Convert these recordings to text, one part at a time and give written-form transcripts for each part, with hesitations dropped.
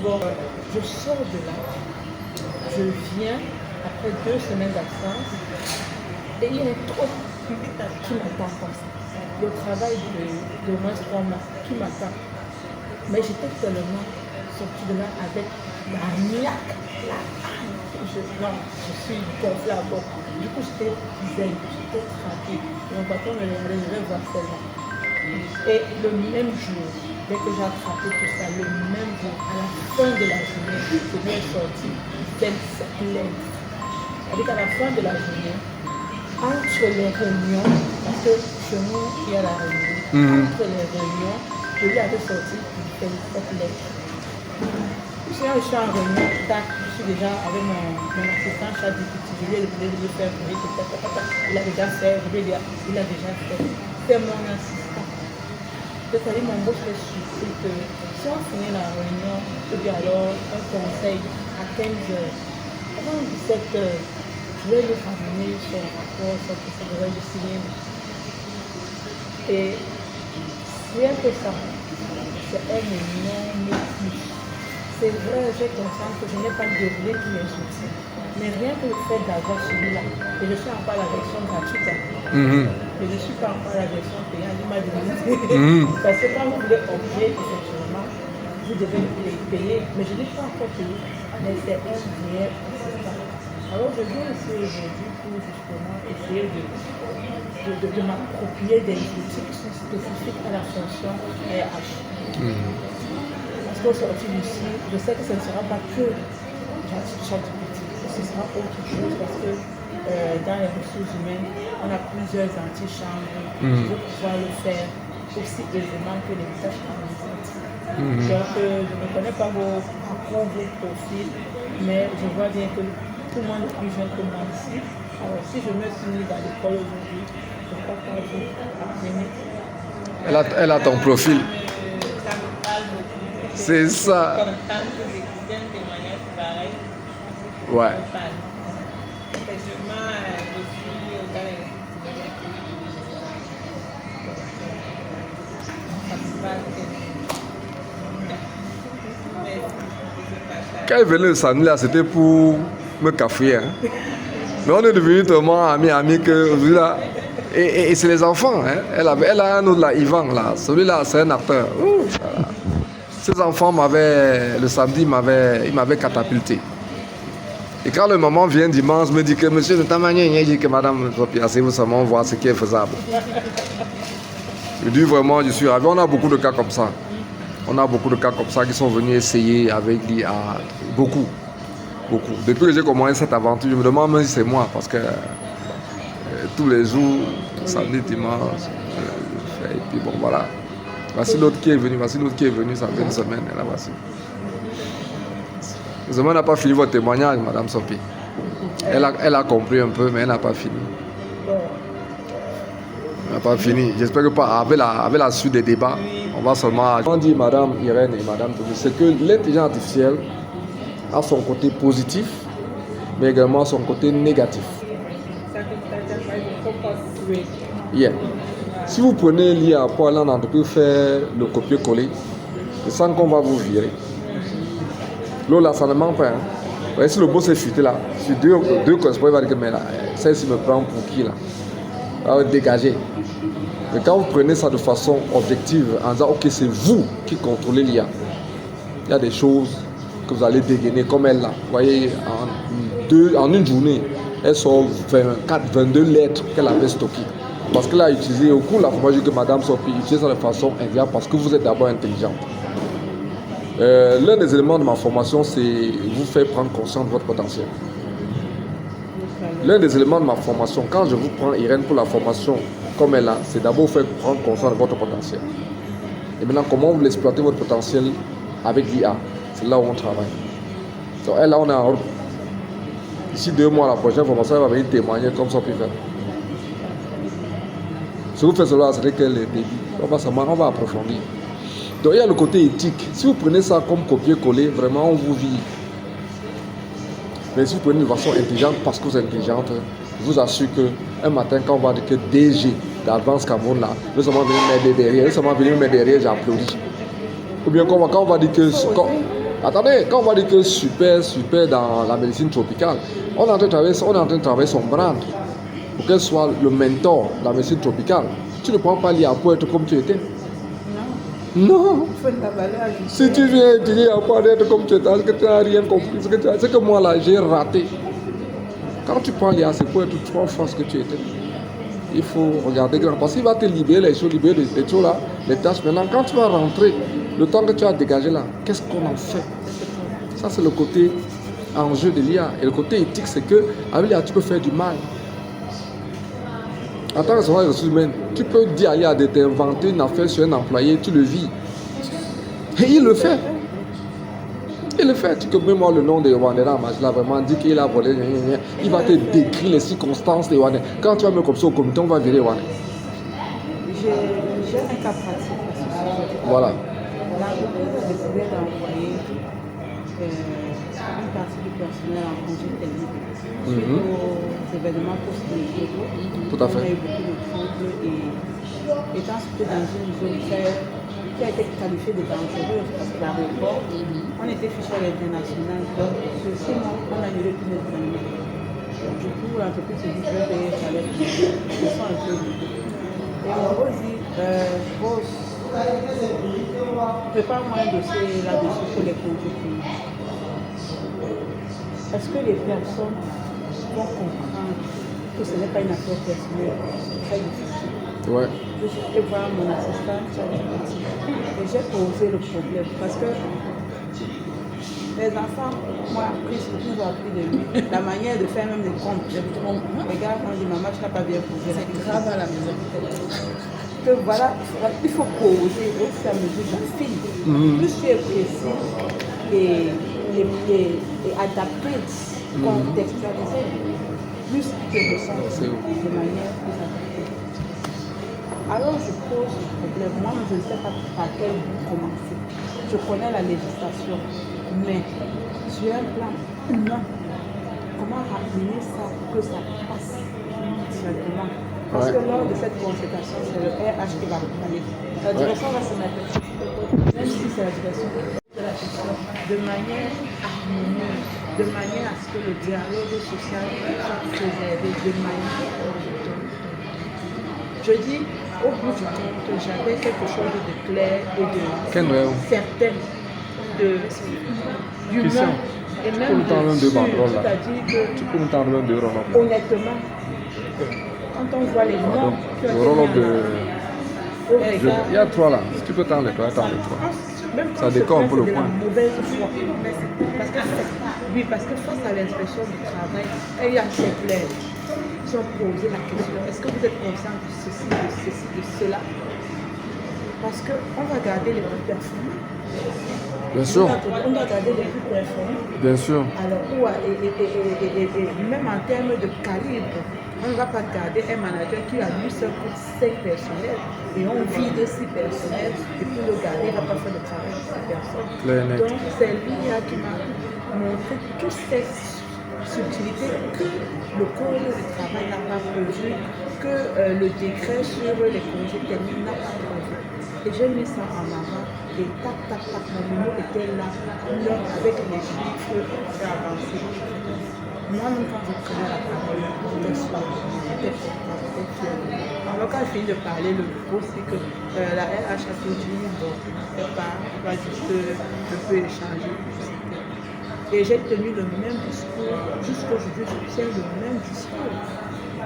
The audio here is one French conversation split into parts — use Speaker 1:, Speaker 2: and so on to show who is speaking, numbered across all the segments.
Speaker 1: Bon, je sors de là, je viens après 2 semaines d'absence et il y a un truc qui m'attend comme ça. Le travail de moins 3 mois qui m'attend. Mais j'étais tellement sortie de là avec la niaque, la haine. Non, je suis gonflée à bord. Du coup, j'étais zen, j'étais tranquille. Mon patron me regardait, je vais voir celle-là. Et le même jour, dès que j'ai attrapé tout ça, le même jour, à la fin de la journée, je lui ai sorti 27 lettres. C'est-à-dire qu'à la fin de la journée, entre les réunions, parce que chez nous, il y a la réunion, entre les réunions, je lui avais sorti 27 lettres. Si je suis en réunion, je suis déjà avec mon assistant chat du petit, je lui ai demandé de le faire, il a déjà fait, il a déjà fait. C'est mon assistant. C'est-à-dire mon boss est surpris que si on finit la réunion, ou bien alors un conseil à 15h, avant 17h, je vais lui ramener son rapport, son procédure de signer. Et rien que ça, c'est un énorme plus. C'est vrai, j'ai conscience que je n'ai pas déroulé tous les outils. Mais rien que le fait d'avoir celui-là, et je suis encore à la version gratuite, et je ne suis pas encore à la version payante, il m'a demandé. Parce que quand vous voulez objet, effectivement, vous devez les payer. Mais je n'ai pas encore payé, mais c'est un réel assistant. Alors je viens ici aujourd'hui pour justement essayer de m'approprier des outils qui sont spécifiques à la fonction RH. Parce qu'au sortir d'ici, je sais que ce ne sera pas que ChatGPT, ce sera autre chose parce que dans les ressources humaines, on a plusieurs antichambres. Je veux pouvoir le faire aussi aisément que les tâches administratives. Donc, je ne connais pas vos parcours, vos profils, mais je vois bien que tout le monde est plus jeune que moi ici. Alors, si je me suis mise à l'école aujourd'hui, je crois pas vous apprendre.
Speaker 2: Elle a ton profil.
Speaker 1: Ça me parle beaucoup.
Speaker 2: C'est ça.
Speaker 1: Comme tant que j'écoutais un témoignage pareil.
Speaker 2: Ouais.
Speaker 1: Effectivement, je suis au Ghana. Ça me parle.
Speaker 2: Quand elle venait de samedi là, c'était pour me cafouiller. Hein. Mais on est devenus tellement amis que là. Et c'est les enfants. Hein. Elle a un autre là, Yvan là. Celui-là, c'est un acteur. Ouh, voilà. Ces enfants le samedi, il m'avait catapulté. Et quand le moment vient dimanche, me dit que monsieur de ta manière, il dit que madame, asseyez-vous seulement voir ce qui est faisable. Je dis vraiment, je suis ravi. On a beaucoup de cas comme ça. On a beaucoup de cas comme ça qui sont venus essayer avec l'IA. Beaucoup. Beaucoup. Depuis que j'ai commencé cette aventure, je me demande même si c'est moi, parce que tous les jours, samedi, dimanche, et puis bon, voilà. Voici l'autre qui est venu, ça fait une semaine, et là voici. Zema n'a pas fini votre témoignage, madame Sophie. Elle a compris un peu, mais elle n'a pas fini. Elle n'a pas fini. J'espère que avec la suite des débats, on va seulement... On dit madame Irène et madame Tobi, c'est que l'intelligence artificielle a son côté positif, mais également son côté négatif. Yeah. Si vous prenez l'IA pour aller en entreprise faire le copier-coller, c'est ça qu'on va vous virer. Là, ça ne manque pas. Hein. Vous voyez, si le boss est fuité là, sur deux correspondants, il va dire que mais là, celle-ci me prend pour qui là? Il va dégager. Mais quand vous prenez ça de façon objective, en disant ok, c'est vous qui contrôlez l'IA, il y a des choses que vous allez dégainer comme elle là. Vous voyez, en une journée, elle sort 22 lettres qu'elle avait stockées. Parce qu'elle a utilisé au cours de la formation que Madame Sophie utilise ça de façon indirecte parce que vous êtes d'abord intelligente. L'un des éléments de ma formation, c'est vous faire prendre conscience de votre potentiel. L'un des éléments de ma formation, quand je vous prends Irène pour la formation comme elle a, c'est d'abord vous faire prendre conscience de votre potentiel. Et maintenant, comment vous exploitez votre potentiel avec l'IA? C'est là où on travaille. Donc elle, là, on est en route. D'ici 2 mois, la prochaine formation, elle va venir témoigner comme ça peut faire. Si vous faites cela, c'est que les débits, on va approfondir. Donc il y a le côté éthique. Si vous prenez ça comme copier-coller, vraiment on vous vit. Mais si vous prenez de façon intelligente, parce que vous êtes intelligente, je vous assure qu'un matin, quand on va dire que DG d'Avance Cameroun là, nous sommes venus m'aider derrière, j'applaudis. Ou bien quand on va dire que Attendez, quand on va dire que super dans la médecine tropicale, on est en train de travailler son brand pour qu'elle soit le mentor de la médecine tropicale. Tu ne prends pas l'IA pour être comme tu étais. Non.
Speaker 1: Il faut de la valeur ajoutée.
Speaker 2: Si tu viens étudier à part d'être comme tu étais, est-ce que tu n'as rien compris? C'est que moi là, j'ai raté. Quand tu prends l'IA, c'est pour être 3 fois ce que tu étais. Il faut regarder grand. Parce qu'il va te libérer les choses, libérer les choses là, les tâches. Maintenant, quand tu vas rentrer, le temps que tu as dégagé là, qu'est-ce qu'on en fait? Ça, c'est le côté enjeu de l'IA. Et le côté éthique, c'est que avec l'IA, tu peux faire du mal. En tant que responsable des ressources humaines, tu peux dire à l'IA de t'inventer une affaire sur un employé, tu le vis. Et il le fait. Il le fait. Tu peux même voir le nom de Wandera, il a vraiment dit qu'il a volé. Il va te décrire les circonstances de Wandera. Quand tu vas me comme ça au comité, on va virer Wandera.
Speaker 1: J'ai un cas pratique à ce sujet.
Speaker 2: Voilà.
Speaker 1: L'entreprise a décidé d'envoyer une partie du personnel en congé technique suite aux événements post-électoraux.
Speaker 2: Tout à fait.
Speaker 1: On a eu beaucoup de troubles et étant situé dans une zone qui a été qualifiée de dangereuse parce que l'aéroport, on était fiché à l'international. Donc, sur 6 mois, on a annulé tous les événements. Du coup, l'entreprise se dit que je vais payer le salaire. Ils sont un peu libres. Et on va dire, boss, prépare-moi un dossier là-dessus pour les congés payés. Est-ce que les personnes vont comprendre que ce n'est pas une affaire personnelle? C'est très difficile.
Speaker 2: Ouais.
Speaker 1: Je suis allée voir mon assistant et j'ai posé le problème parce que les enfants m'ont appris ce qu'ils ont appris de lui, la manière de faire même des comptes. Les gars m'ont dit, maman, tu n'as pas bien posé la question. C'est grave à la maison. Que voilà, il faut poser au fur et à mesure de la fille. Plus tu es précis et adapté, contextualisé, plus tu ressens de manière plus adaptée. Alors je pose le problème. Moi, je ne sais pas par quel bout commencer. Je connais la législation, mais sur un plan humain, comment ramener ça pour que ça passe directement? Parce que lors de cette consultation, c'est le RH qui va parler. La direction va se mettre, même si c'est la direction de la gestion, de manière harmonieuse, de manière à ce que le dialogue social soit préservé, de manière. Je dis, au bout du compte, j'avais quelque chose de clair et de certain, d'humain. Et même c'est-à-dire que, honnêtement, quand on voit les noms qui ont été mis
Speaker 2: il y a 3 là. Si tu peux t'en les 3, t'en les 3. Ça décore un peu le point.
Speaker 1: Mauvaise foi. Parce que face à l'inspection du travail, il y a ces plaintes. Ils ont posé la question, est-ce que vous êtes conscient de ceci, de cela? Parce qu'on va garder les plus performants.
Speaker 2: Bien sûr.
Speaker 1: On doit garder les plus performants.
Speaker 2: Bien sûr.
Speaker 1: Alors, et même en termes de calibre, on ne va pas garder un manager qui a lui seul pour 5 personnels et on vide 6 personnels et pour le garder, il ne va pas faire le travail de 6 personnes. Donc, c'est lui qui m'a montré toutes ces subtilités que le code du travail n'a pas prévu, que le décret sur les congés techniques n'a pas prévu. Et j'ai mis ça en avant et tac, mon numéro était là, avec les chiffres, j'ai avancé. Moi-même, quand je prenais la parole, j'étais fière. Alors, quand je finis de parler, le gros, c'est que la RH a tout dit, bon, je ne sais pas, on va juste un peu échanger. Et j'ai tenu le même discours, jusqu'aujourd'hui, je tiens le même discours.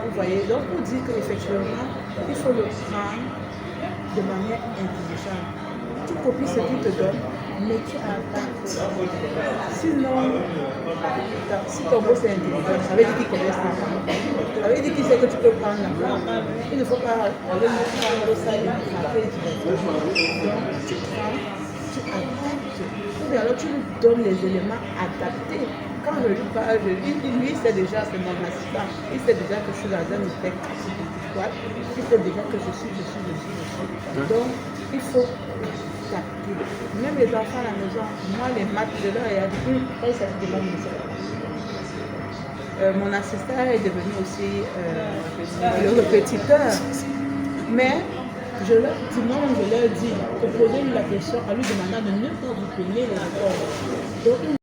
Speaker 1: Vous voyez, donc on dit qu'effectivement, il faut le prendre de manière intelligente. Tu copies ce qu'il te donne, mais tu adaptes. Sinon, si ton boss est intelligent, ça veut dire qu'il connaît ça. Ça veut dire qu'il sait que tu peux prendre la main. Il ne faut pas aller prendre ça et frapper directement. Donc, tu prends, tu adaptes. Et alors, tu lui donnes les éléments adaptés. Quand je lui parle, lui, il sait déjà, c'est mon assistant. Il sait déjà que je suis dans un hôtel squat. Il sait déjà que je suis. Donc, il faut adapter. Même les enfants à la maison, moi, les maths de leur, il y a dit, elle s'est de mon maison. Mon assistant est devenu aussi le répétiteur. Mais Je leur dis, moi-même, je leur dis, que posez-lui la question, à lui demandant de ne pas vous payer les efforts. Donc,